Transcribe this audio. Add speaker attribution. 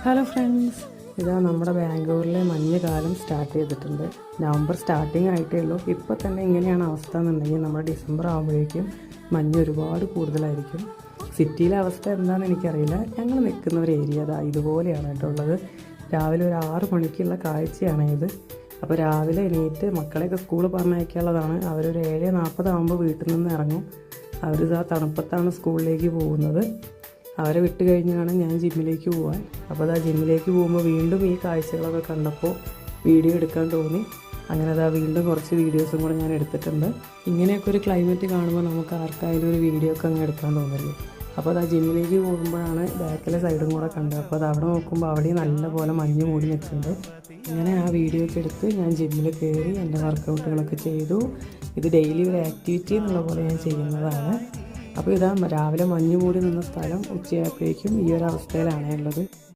Speaker 1: Hello friends, ഇതാ നമ്മുടെ ബാംഗ്ലൂരിലെ മഞ്ഞുകാലം സ്റ്റാർട്ട് ചെയ്തിട്ടുണ്ട്. നവംബർ സ്റ്റാർട്ടിങ് ആയിട്ടേ ഉള്ളൂ. ഇപ്പോൾ തന്നെ ഇങ്ങനെയാണ് അവസ്ഥ എന്നുണ്ടെങ്കിൽ നമ്മുടെ ഡിസംബർ ആകുമ്പോഴേക്കും മഞ്ഞ് ഒരുപാട് കൂടുതലായിരിക്കും. സിറ്റിയിലെ അവസ്ഥ എന്താണെന്ന് എനിക്കറിയില്ല. ഞങ്ങൾ നിൽക്കുന്ന ഒരു ഏരിയ അതാ ഇതുപോലെയാണ് കേട്ടോ ഉള്ളത്. രാവിലെ ഒരു 6 മണിക്കുള്ള കാഴ്ചയാണ് ഇത്. അപ്പോൾ രാവിലെ എണീറ്റ് മക്കളെയൊക്കെ സ്കൂളിൽ പറഞ്ഞയക്കാനുള്ളതാണ്. അവരൊരു 7:40 ആകുമ്പോൾ വീട്ടിൽ നിന്ന് ഇറങ്ങും. അവരിതാ തണുപ്പത്താണ് സ്കൂളിലേക്ക് പോകുന്നത്. അവരെ വിട്ട് കഴിഞ്ഞാണ് ഞാൻ ജിമ്മിലേക്ക് പോകാൻ. അപ്പോൾ അതാ ജിമ്മിലേക്ക് പോകുമ്പോൾ വീണ്ടും ഈ കാഴ്ചകളൊക്കെ കണ്ടപ്പോൾ വീഡിയോ എടുക്കാൻ തോന്നി. അങ്ങനെ അതാ വീണ്ടും കുറച്ച് വീഡിയോസും കൂടെ ഞാൻ എടുത്തിട്ടുണ്ട്. ഇങ്ങനെയൊക്കെ ഒരു ക്ലൈമറ്റ് കാണുമ്പോൾ നമുക്ക് ആർക്കായാലും ഒരു വീഡിയോ ഒക്കെ അങ്ങ് എടുക്കാൻ തോന്നില്ലേ. അപ്പോൾ അതാ ജിമ്മിലേക്ക് പോകുമ്പോഴാണ് ബാക്കിലെ സൈഡും കൂടെ കണ്ടത്. അപ്പോൾ അത് അവിടെ നോക്കുമ്പോൾ അവിടെയും നല്ലപോലെ മഞ്ഞ് മൂടി നിൽക്കുന്നുണ്ട്. അങ്ങനെ ആ വീഡിയോ ഒക്കെ എടുത്ത് ഞാൻ ജിമ്മിൽ കയറി എൻ്റെ വർക്കൗട്ടുകളൊക്കെ ചെയ്തു. ഇത് ഡെയിലി ഒരു ആക്ടിവിറ്റി എന്നുള്ള പോലെ ഞാൻ ചെയ്യുന്നതാണ്. അപ്പോൾ ഇതാ രാവിലെ മഞ്ഞ് മൂടി നിന്ന സ്ഥലം ഉച്ചയായപ്പോഴേക്കും ഈ ഒരു അവസ്ഥയിലാണ് ഉള്ളത്.